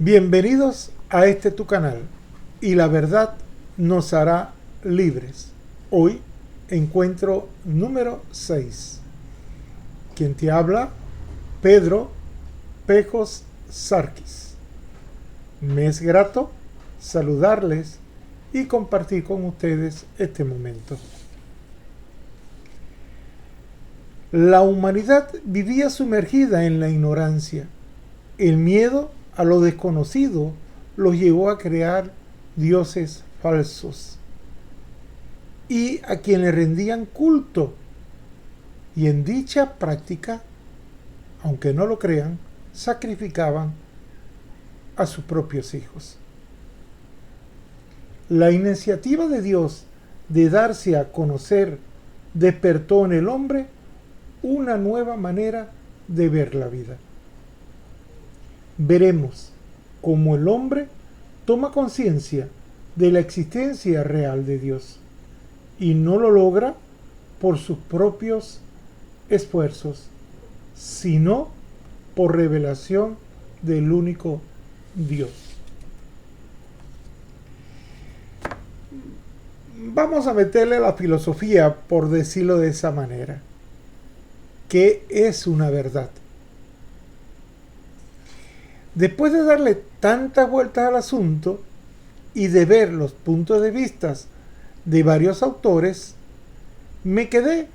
Bienvenidos a este tu canal y la verdad nos hará libres. Hoy encuentro número 6. Quien te habla, Pedro Pecos Sarquis. Me es grato saludarles y compartir con ustedes este momento. La humanidad vivía sumergida en la ignorancia. El miedo a lo desconocido los llevó a crear dioses falsos y a quien le rendían culto. Y en dicha práctica, aunque no lo crean, sacrificaban a sus propios hijos. La iniciativa de Dios de darse a conocer despertó en el hombre una nueva manera de ver la vida. Veremos cómo el hombre toma conciencia de la existencia real de Dios y no lo logra por sus propios esfuerzos, sino por revelación del único Dios. Vamos a meterle a la filosofía, por decirlo de esa manera. ¿Qué es una verdad? Después de darle tantas vueltas al asunto y de ver los puntos de vista de varios autores, me quedé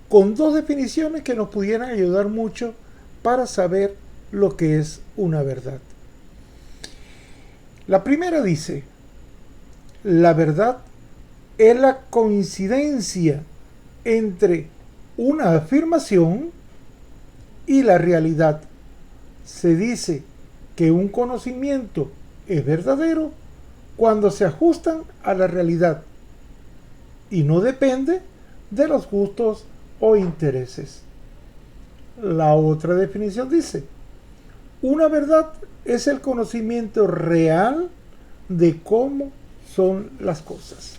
con dos definiciones que nos pudieran ayudar mucho para saber lo que es una verdad. La primera dice: la verdad es la coincidencia entre una afirmación y la realidad. Se dice que un conocimiento es verdadero cuando se ajustan a la realidad y no depende de los gustos o intereses. La otra definición dice: una verdad es el conocimiento real de cómo son las cosas.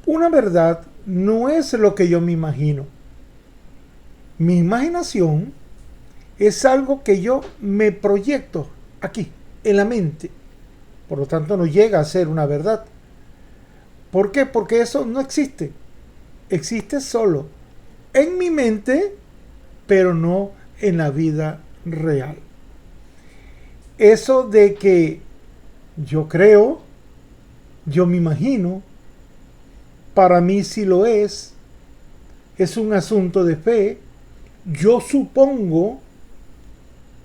Una verdad no es lo que yo me imagino. Mi imaginación es algo que yo me proyecto aquí, en la mente. Por lo tanto, no llega a ser una verdad. ¿Por qué? Porque eso no existe. Existe solo en mi mente, pero no en la vida real. Eso de que yo creo, yo me imagino, para mí sí lo es un asunto de fe. Yo supongo,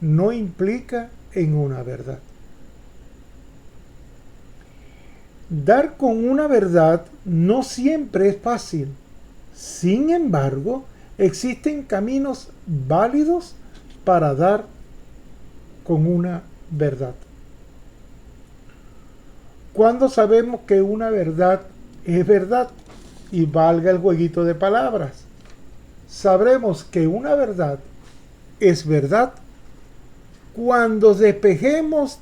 no implica en una verdad. Dar con una verdad no siempre es fácil. Sin embargo, existen caminos válidos para dar con una verdad. ¿Cuándo sabemos que una verdad es verdad? Y valga el jueguito de palabras. Sabremos que una verdad es verdad cuando despejemos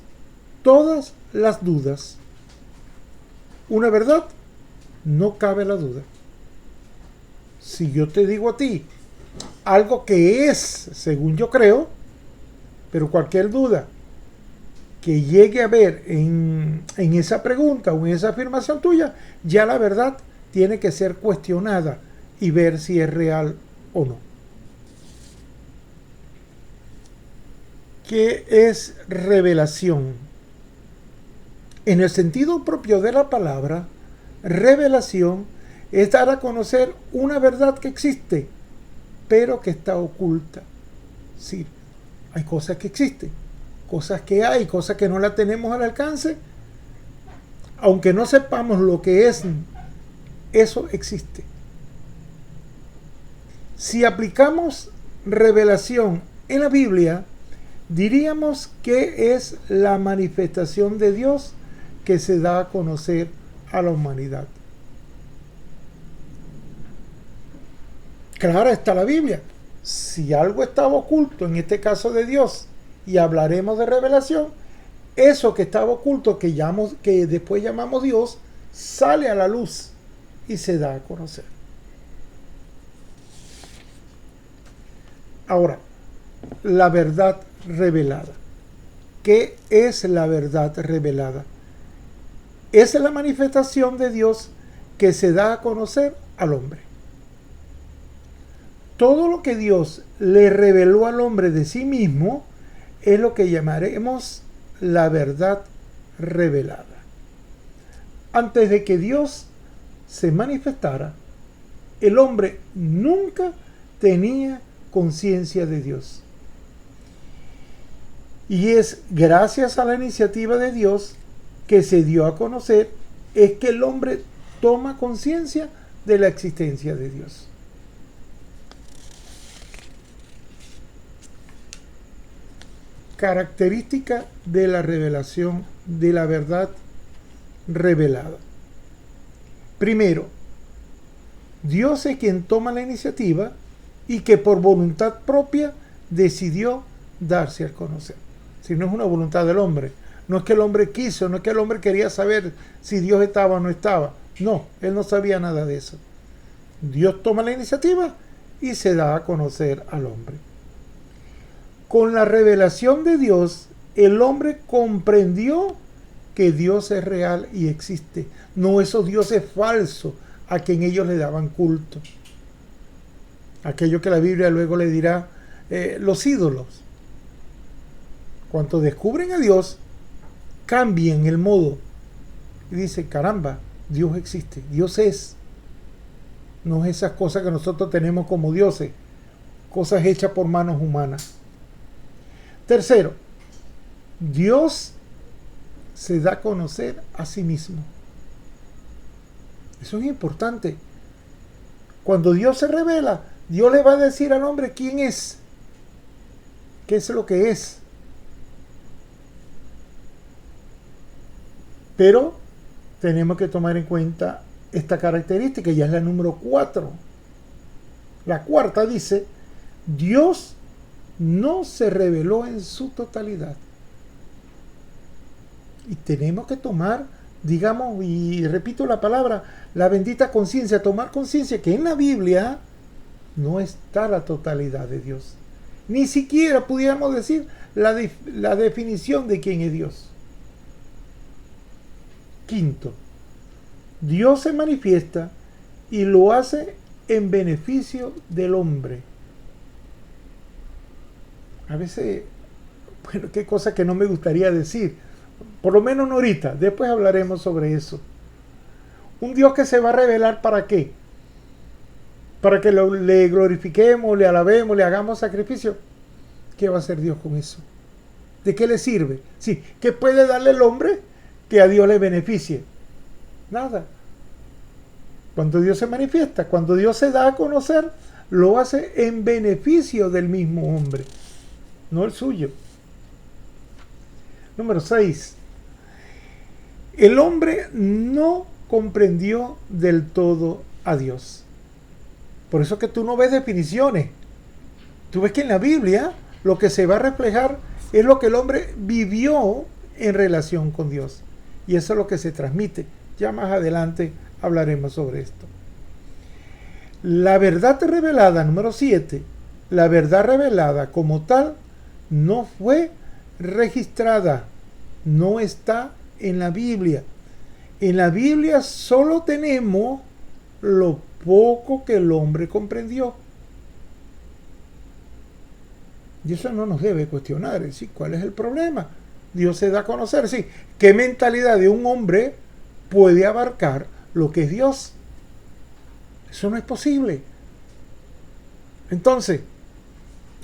todas las dudas. Una verdad, no cabe la duda. Si yo te digo a ti algo que es, según yo creo, pero cualquier duda que llegue a ver en esa pregunta o en esa afirmación tuya, ya la verdad tiene que ser cuestionada y ver si es real o no. ¿Qué es revelación? En el sentido propio de la palabra, revelación es dar a conocer una verdad que existe, pero que está oculta. Sí, hay cosas que existen, cosas que hay, cosas que no las tenemos al alcance. Aunque no sepamos lo que es, eso existe. Si aplicamos revelación en la Biblia, diríamos que es la manifestación de Dios que se da a conocer a la humanidad. Clara está la Biblia. Si algo estaba oculto, en este caso de Dios, y hablaremos de revelación, eso que estaba oculto, que después llamamos Dios, sale a la luz y se da a conocer. Ahora, la verdad revelada. ¿Qué es la verdad revelada? Es la manifestación de Dios que se da a conocer al hombre. Todo lo que Dios le reveló al hombre de sí mismo es lo que llamaremos la verdad revelada. Antes de que Dios se manifestara, el hombre nunca tenía conciencia de Dios. Y es gracias a la iniciativa de Dios que se dio a conocer, es que el hombre toma conciencia de la existencia de Dios. Característica de la revelación de la verdad revelada. Primero, Dios es quien toma la iniciativa y que por voluntad propia decidió darse a conocer. Si no es una voluntad del hombre, no es que el hombre quiso, no es que el hombre quería saber si Dios estaba o no estaba. No, él no sabía nada de eso. Dios toma la iniciativa y se da a conocer al hombre. Con la revelación de Dios, el hombre comprendió que Dios es real y existe, no esos dioses falsos a quien ellos le daban culto. Aquello que la Biblia luego le dirá los ídolos. Cuando descubren a Dios, cambian el modo y dicen, caramba, Dios existe, Dios es. No es esas cosas que nosotros tenemos como dioses, cosas hechas por manos humanas. Tercero, Dios se da a conocer a sí mismo. Eso es importante. Cuando Dios se revela, Dios le va a decir al hombre quién es, qué es lo que es. Pero tenemos que tomar en cuenta esta característica, ya es la número 4. La cuarta dice, Dios no se reveló en su totalidad. Y tenemos que tomar, digamos, y repito la palabra, la bendita conciencia, tomar conciencia que en la Biblia no está la totalidad de Dios. Ni siquiera pudiéramos decir la definición de quién es Dios. Quinto, Dios se manifiesta y lo hace en beneficio del hombre. A veces, bueno, qué cosa que no me gustaría decir, por lo menos no ahorita, después hablaremos sobre eso. Un Dios que se va a revelar ¿para qué? Para que le glorifiquemos, le alabemos, le hagamos sacrificio. ¿Qué va a hacer Dios con eso? ¿De qué le sirve? Sí, ¿qué puede darle el hombre que a Dios le beneficie? Nada. Cuando Dios se manifiesta, cuando Dios se da a conocer, lo hace en beneficio del mismo hombre, no el suyo. Número 6. El hombre no comprendió del todo a Dios. Por eso que tú no ves definiciones. Tú ves que en la Biblia lo que se va a reflejar es lo que el hombre vivió en relación con Dios. Y eso es lo que se transmite. Ya más adelante hablaremos sobre esto. La verdad revelada, número 7, la verdad revelada como tal no fue registrada, no está en la Biblia. En la Biblia solo tenemos lo poco que el hombre comprendió. Y eso no nos debe cuestionar, es decir, ¿cuál es el problema? Dios se da a conocer, sí. ¿Qué mentalidad de un hombre puede abarcar lo que es Dios? Eso no es posible. Entonces,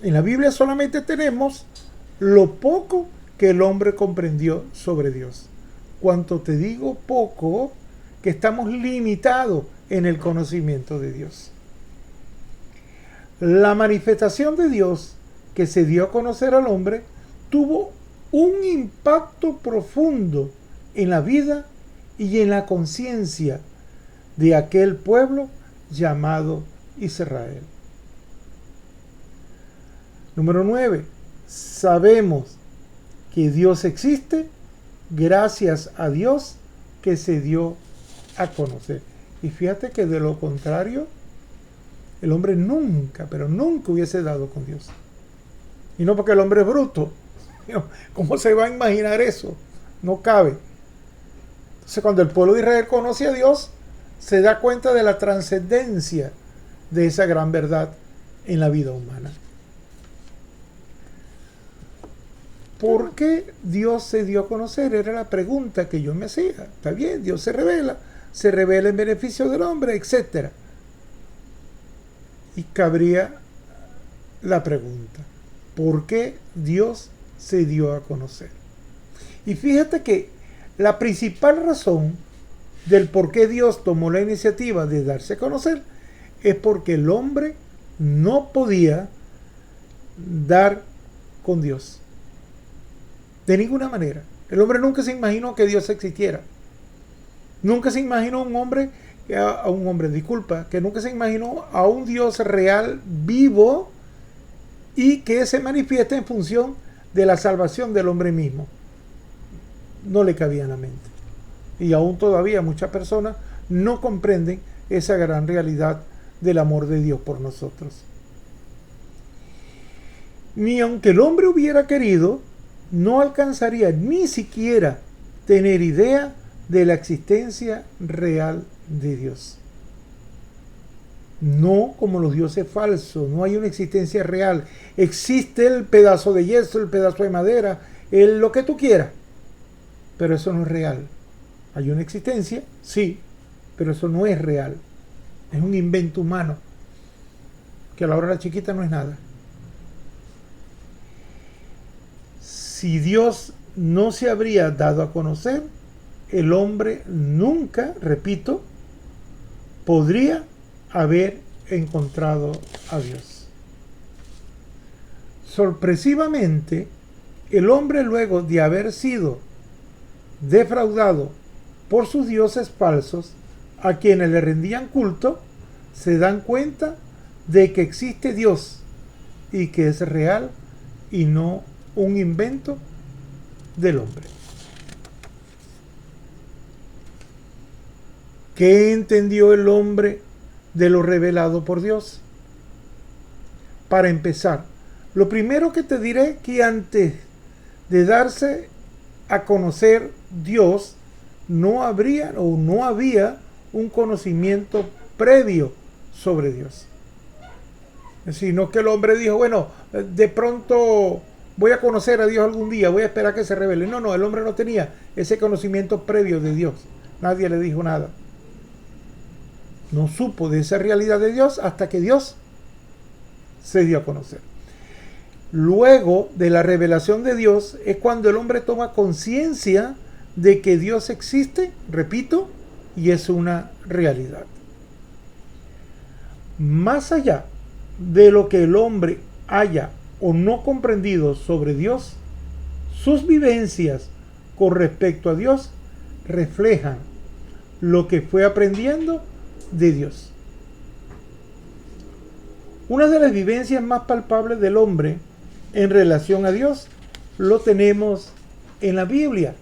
en la Biblia solamente tenemos lo poco que el hombre comprendió sobre Dios. Cuanto te digo poco, que estamos limitados en el conocimiento de Dios. La manifestación de Dios que se dio a conocer al hombre tuvo un impacto profundo en la vida y en la conciencia de aquel pueblo llamado Israel. Número 9. Sabemos que Dios existe gracias a Dios que se dio a conocer. Y fíjate que de lo contrario, el hombre nunca, pero nunca hubiese dado con Dios. Y no porque el hombre es bruto. ¿Cómo se va a imaginar eso? No cabe. Entonces, cuando el pueblo de Israel conoce a Dios, se da cuenta de la trascendencia de esa gran verdad en la vida humana. ¿Por qué Dios se dio a conocer? Era la pregunta que yo me hacía. Está bien, Dios se revela en beneficio del hombre, etc. Y cabría la pregunta, ¿por qué Dios se dio a conocer? Y fíjate que la principal razón del por qué Dios tomó la iniciativa de darse a conocer es porque el hombre no podía dar con Dios. De ninguna manera. El hombre nunca se imaginó que Dios existiera. Nunca se imaginó que nunca se imaginó a un Dios real, vivo, y que se manifiesta en función de la salvación del hombre mismo. No le cabía en la mente. Y aún todavía muchas personas no comprenden esa gran realidad del amor de Dios por nosotros. Ni aunque el hombre hubiera querido, no alcanzaría ni siquiera tener idea de la existencia real de Dios. No como los dioses falsos, no hay una existencia real. Existe el pedazo de yeso, el pedazo de madera, lo que tú quieras, pero eso no es real. Hay una existencia, sí, pero eso no es real. Es un invento humano, que a la hora de la chiquita no es nada. Si Dios no se habría dado a conocer, el hombre nunca, repito, podría haber encontrado a Dios. Sorpresivamente, el hombre, luego de haber sido defraudado por sus dioses falsos, a quienes le rendían culto, se dan cuenta de que existe Dios y que es real y no un invento del hombre. ¿Qué entendió el hombre de lo revelado por Dios? Para empezar, lo primero que te diré que antes de darse a conocer Dios, no había un conocimiento previo sobre Dios. Sino que el hombre dijo, bueno, de pronto voy a conocer a Dios algún día, voy a esperar que se revele. No, el hombre no tenía ese conocimiento previo de Dios. Nadie le dijo nada. No supo de esa realidad de Dios hasta que Dios se dio a conocer. Luego de la revelación de Dios es cuando el hombre toma conciencia de que Dios existe, repito, y es una realidad. Más allá de lo que el hombre haya o no comprendido sobre Dios, sus vivencias con respecto a Dios reflejan lo que fue aprendiendo de Dios. Una de las vivencias más palpables del hombre en relación a Dios lo tenemos en la Biblia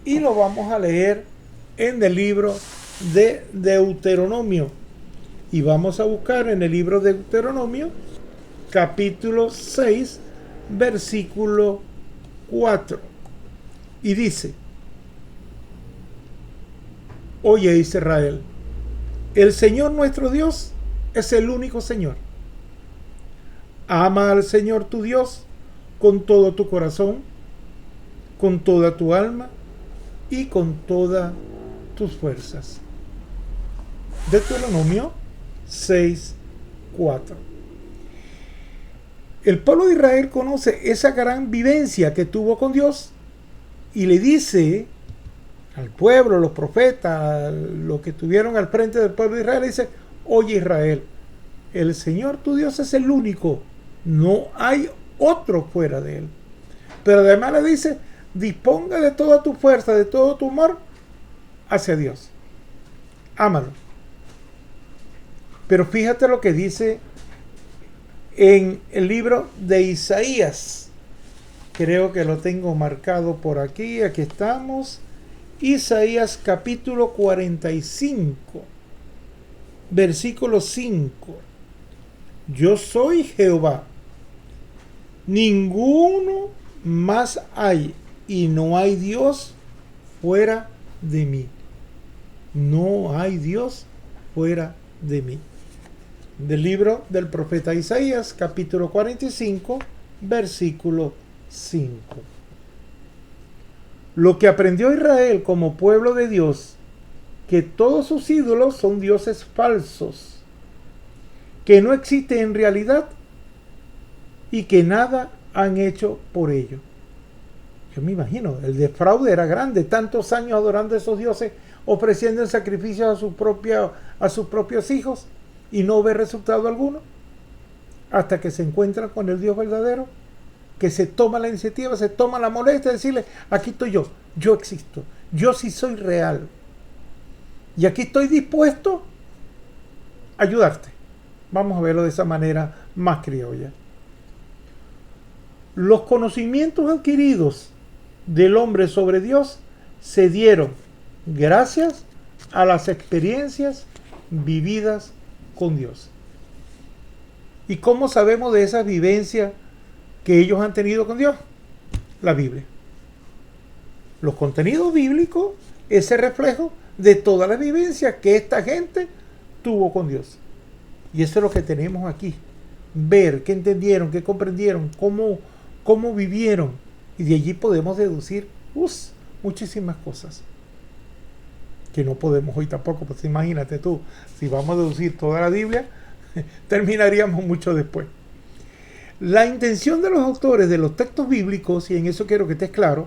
y lo vamos a leer en el libro de Deuteronomio, y vamos a buscar en el libro de Deuteronomio capítulo 6 versículo 4, y dice: Oye, Israel, el Señor nuestro Dios es el único Señor. Ama al Señor tu Dios con todo tu corazón, con toda tu alma y con todas tus fuerzas. Deuteronomio 6:4. El pueblo de Israel conoce esa gran vivencia que tuvo con Dios y le dice al pueblo, los profetas, los que estuvieron al frente del pueblo de Israel, le dice: Oye, Israel, el Señor tu Dios es el único, no hay otro fuera de él. Pero además le dice: disponga de toda tu fuerza, de todo tu amor hacia Dios. Ámalo. Pero fíjate lo que dice en el libro de Isaías. Creo que lo tengo marcado por aquí. Aquí estamos. Isaías capítulo 45, versículo 5. Yo soy Jehová, Ninguno más hay y no hay Dios fuera de mí. No hay Dios fuera de mí. Del libro del profeta Isaías, capítulo 45, versículo 5. Lo que aprendió Israel como pueblo de Dios, que todos sus ídolos son dioses falsos, que no existen en realidad y que nada han hecho por ello. Yo me imagino, el defraude era grande, tantos años adorando a esos dioses, ofreciendo en sacrificios a sus propios hijos y no ver resultado alguno, hasta que se encuentran con el Dios verdadero, que se toma la iniciativa, se toma la molestia de decirle, aquí estoy yo existo, yo sí soy real, y aquí estoy dispuesto a ayudarte. Vamos a verlo de esa manera más criolla. Los conocimientos adquiridos del hombre sobre Dios se dieron gracias a las experiencias vividas con Dios. ¿Y cómo sabemos de esas vivencias que ellos han tenido con Dios? La Biblia. Los contenidos bíblicos, ese reflejo de toda la vivencia que esta gente tuvo con Dios. Y eso es lo que tenemos aquí. Ver qué entendieron, qué comprendieron, cómo vivieron. Y de allí podemos deducir muchísimas cosas que no podemos hoy tampoco. Pues imagínate tú, si vamos a deducir toda la Biblia, terminaríamos mucho después. La intención de los autores de los textos bíblicos, y en eso quiero que estés claro,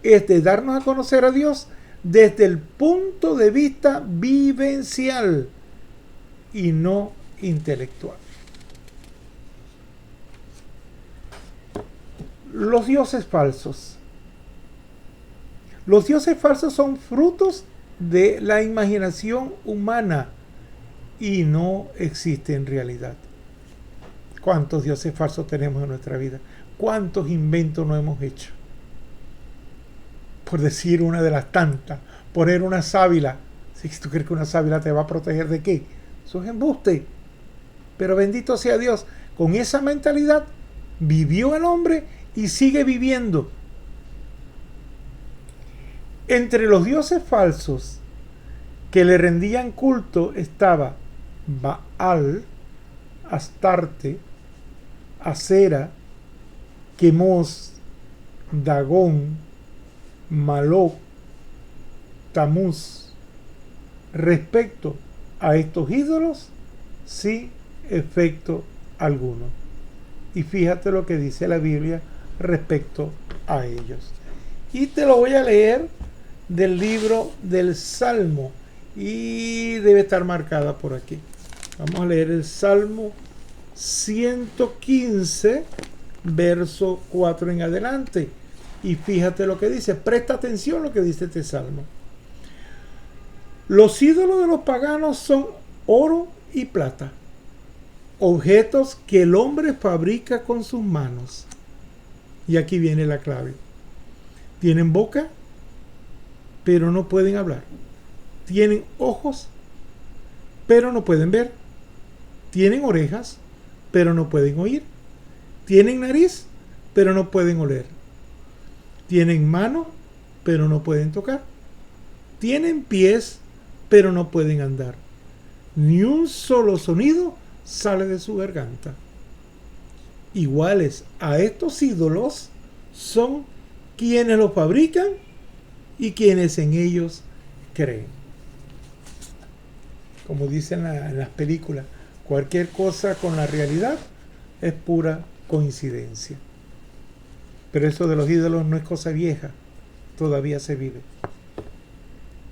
es de darnos a conocer a Dios desde el punto de vista vivencial y no intelectual. Los dioses falsos. Los dioses falsos son frutos de la imaginación humana y no existen en realidad. ¿Cuántos dioses falsos tenemos en nuestra vida? ¿Cuántos inventos no hemos hecho? Por decir una de las tantas, poner una sábila. Si tú crees que una sábila te va a proteger ¿de qué? Eso es embuste. Pero bendito sea Dios, con esa mentalidad vivió el hombre y sigue viviendo. Entre los dioses falsos que le rendían culto estaba Baal, Astarte, Acera, Quemos, Dagón, Maloc, Tamuz. Respecto a estos ídolos, sin efecto alguno. Y fíjate lo que dice la Biblia respecto a ellos. Y te lo voy a leer del libro del Salmo. Y debe estar marcada por aquí. Vamos a leer el Salmo 115, verso 4 en adelante. Y fíjate lo que dice. Presta atención a lo que dice este Salmo. Los ídolos de los paganos son oro y plata, objetos que el hombre fabrica con sus manos. Y aquí viene la clave. Tienen boca, pero no pueden hablar. Tienen ojos, pero no pueden ver. Tienen orejas, pero no pueden oír. Tienen nariz, pero no pueden oler. Tienen mano, pero no pueden tocar. Tienen pies, pero no pueden andar. Ni un solo sonido sale de su garganta. Iguales a estos ídolos son quienes los fabrican y quienes en ellos creen. Como dicen en las películas, cualquier cosa con la realidad es pura coincidencia. Pero eso de los ídolos no es cosa vieja, todavía se vive.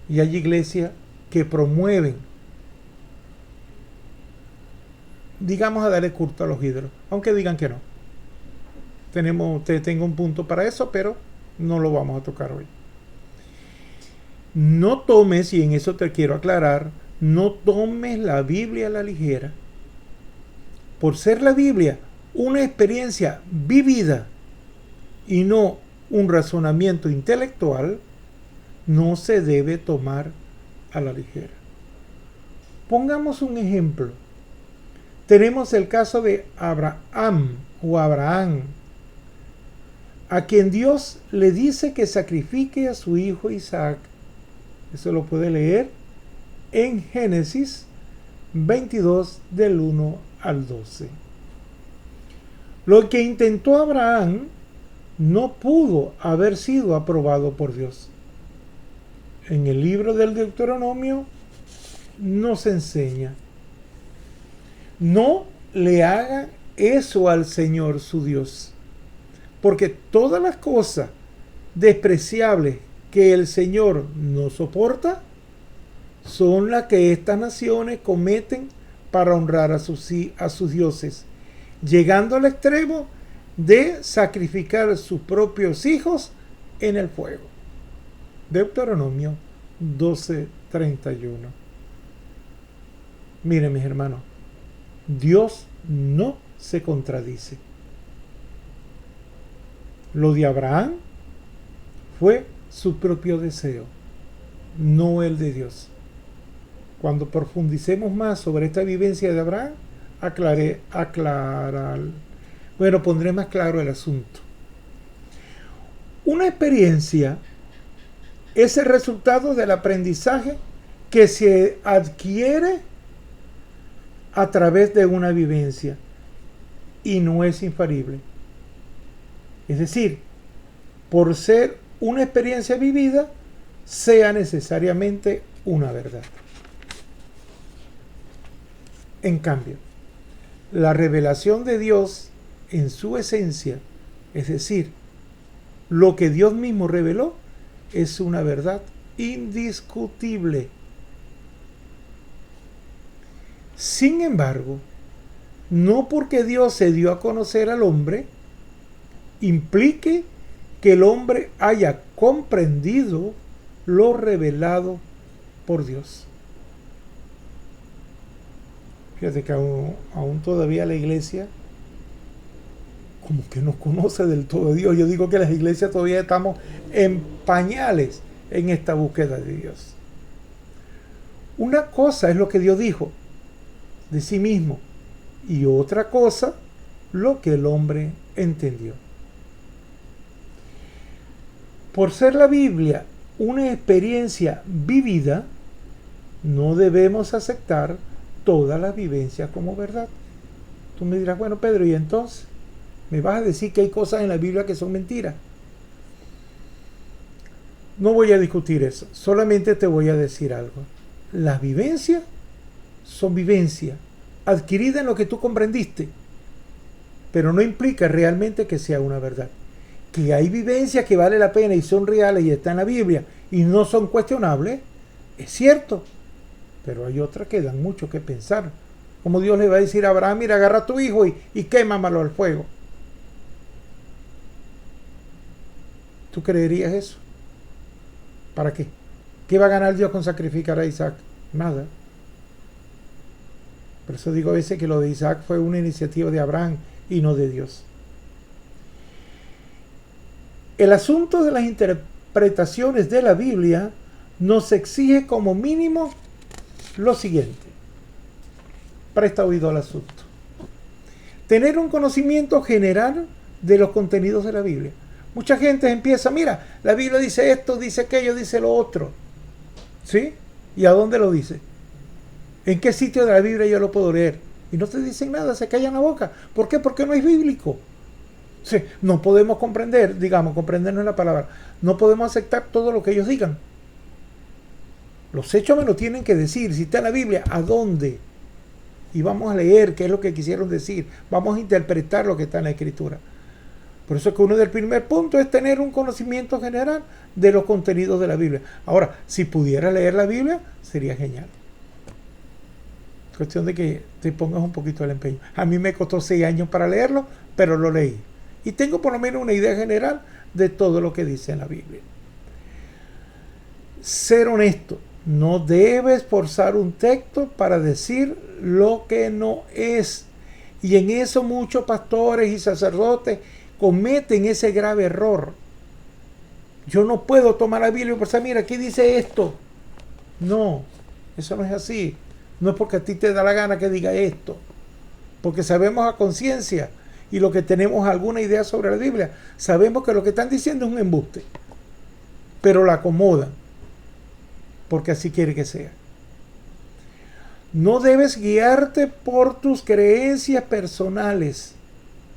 Y hay iglesias que promueven, digamos, a darle culto a los ídolos, aunque digan que no. Tengo un punto para eso, pero no lo vamos a tocar hoy. No tomes, y en eso te quiero aclarar, no tomes la Biblia a la ligera. Por ser la Biblia una experiencia vivida y no un razonamiento intelectual, no se debe tomar a la ligera. Pongamos un ejemplo. Tenemos el caso de Abraham o Abraham, a quien Dios le dice que sacrifique a su hijo Isaac. Eso lo puede leer en Génesis 22 del 1 al 12. Lo que intentó Abraham no pudo haber sido aprobado por Dios. En el libro del Deuteronomio nos enseña: no le hagan eso al Señor su Dios, porque todas las cosas despreciables que el Señor no soporta son las que estas naciones cometen para honrar a sus dioses, llegando al extremo de sacrificar a sus propios hijos en el fuego. Deuteronomio 12:31. Miren, mis hermanos, Dios no se contradice. Lo de Abraham fue su propio deseo, no el de Dios. Cuando profundicemos más sobre esta vivencia de Abraham, pondré más claro el asunto. Una experiencia es el resultado del aprendizaje que se adquiere a través de una vivencia y no es infalible. Es decir, por ser una experiencia vivida, sea necesariamente una verdad. En cambio, la revelación de Dios en su esencia, es decir, lo que Dios mismo reveló, es una verdad indiscutible. Sin embargo, no porque Dios se dio a conocer al hombre, implique que el hombre haya comprendido lo revelado por Dios. Fíjate que aún todavía la iglesia como que no conoce del todo a Dios. Yo digo que las iglesias todavía estamos en pañales en esta búsqueda de Dios. Una cosa es lo que Dios dijo de sí mismo y otra cosa lo que el hombre entendió. Por ser la Biblia una experiencia vivida, no debemos aceptar todas las vivencias como verdad. Tú me dirás, bueno, Pedro, ¿y entonces? ¿Me vas a decir que hay cosas en la Biblia que son mentiras? No voy a discutir eso, solamente te voy a decir algo. Las vivencias son vivencias adquiridas en lo que tú comprendiste, pero no implica realmente que sea una verdad. Que hay vivencias que vale la pena y son reales y están en la Biblia y no son cuestionables, es cierto, pero hay otras que dan mucho que pensar. Como Dios le va a decir a Abraham, mira, agarra a tu hijo y quémamelo al fuego. ¿Tú creerías eso? ¿Para qué? ¿Qué va a ganar Dios con sacrificar a Isaac? Nada. Por eso digo a veces que lo de Isaac fue una iniciativa de Abraham y no de Dios. El asunto de las interpretaciones de la Biblia nos exige como mínimo lo siguiente. Presta oído al asunto. Tener un conocimiento general de los contenidos de la Biblia. Mucha gente empieza, mira, la Biblia dice esto, dice aquello, dice lo otro. ¿Sí? ¿Y a dónde lo dice? ¿En qué sitio de la Biblia yo lo puedo leer? Y no te dicen nada, se callan la boca. ¿Por qué? Porque no es bíblico. Sí, no podemos comprender, comprender no es la palabra, no podemos aceptar todo lo que ellos digan. Los hechos me lo tienen que decir. Si está en la Biblia, ¿a dónde? Y vamos a leer qué es lo que quisieron decir. Vamos a interpretar lo que está en la Escritura. Por eso es que uno del primer punto es tener un conocimiento general de los contenidos de la Biblia. Ahora, si pudiera leer la Biblia, sería genial. Cuestión de que te pongas un poquito el empeño. A mí me costó 6 años para leerlo, pero lo leí. Y tengo por lo menos una idea general de todo lo que dice en la Biblia. Ser honesto. No debes forzar un texto para decir lo que no es. Y en eso muchos pastores y sacerdotes cometen ese grave error. Yo no puedo tomar la Biblia y pensar, mira, aquí dice esto. No, eso no es así. No es porque a ti te da la gana que diga esto. Porque sabemos a conciencia y los que tenemos alguna idea sobre la Biblia, sabemos que lo que están diciendo es un embuste, pero la acomodan, porque así quiere que sea. No debes guiarte por tus creencias personales,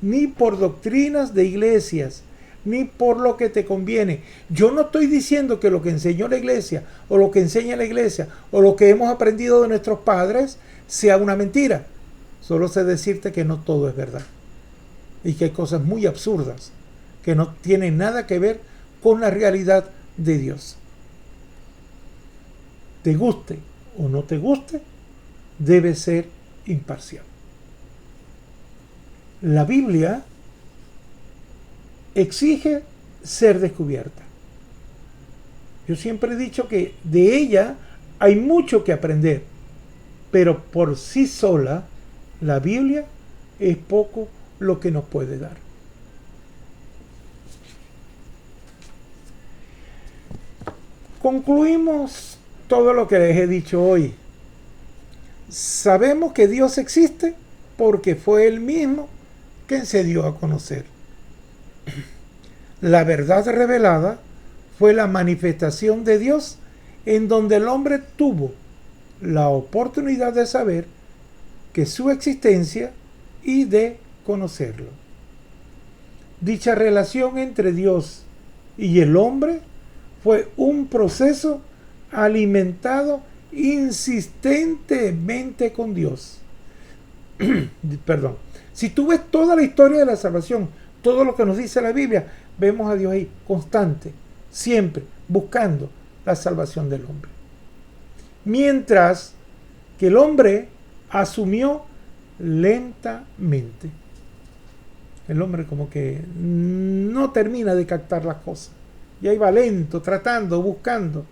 ni por doctrinas de iglesias, ni por lo que te conviene. Yo no estoy diciendo que lo que enseñó la iglesia, o lo que enseña la iglesia, o lo que hemos aprendido de nuestros padres, sea una mentira. Solo sé decirte que no todo es verdad. Y que hay cosas muy absurdas, que no tienen nada que ver con la realidad de Dios. Te guste o no te guste, debe ser imparcial. La Biblia exige ser descubierta. Yo siempre he dicho que de ella hay mucho que aprender, pero por sí sola la Biblia es poco lo que nos puede dar. Concluimos todo lo que les he dicho hoy. Sabemos que Dios existe porque fue Él mismo quien se dio a conocer. La verdad revelada fue la manifestación de Dios en donde el hombre tuvo la oportunidad de saber que su existencia y de conocerlo. Dicha relación entre Dios y el hombre fue un proceso alimentado insistentemente con Dios. Perdón. Si tú ves toda la historia de la salvación, todo lo que nos dice la Biblia, vemos a Dios ahí, constante, siempre, buscando la salvación del hombre. Mientras que el hombre asumió lentamente. El hombre como que no termina de captar las cosas. Y ahí va lento, tratando, buscando.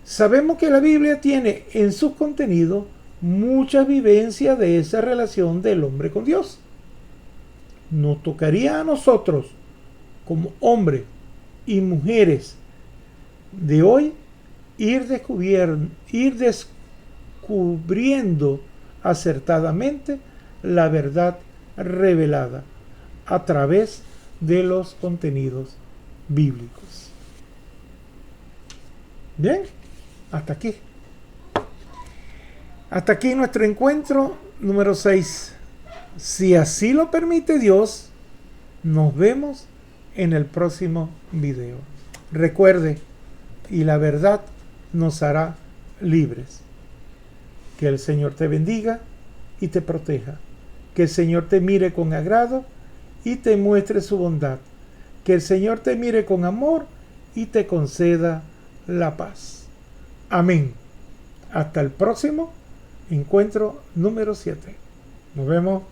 Sabemos que la Biblia tiene en sus contenidos mucha vivencia de esa relación del hombre con Dios. Nos tocaría a nosotros, como hombres y mujeres de hoy, ir descubriendo acertadamente la verdad revelada a través de los contenidos bíblicos. Bien, hasta aquí. Hasta aquí nuestro encuentro número 6. Si así lo permite Dios, nos vemos en el próximo video. Recuerde, y la verdad nos hará libres. Que el Señor te bendiga y te proteja. Que el Señor te mire con agrado y te muestre su bondad. Que el Señor te mire con amor y te conceda la paz. Amén. Hasta el próximo encuentro número 7. Nos vemos.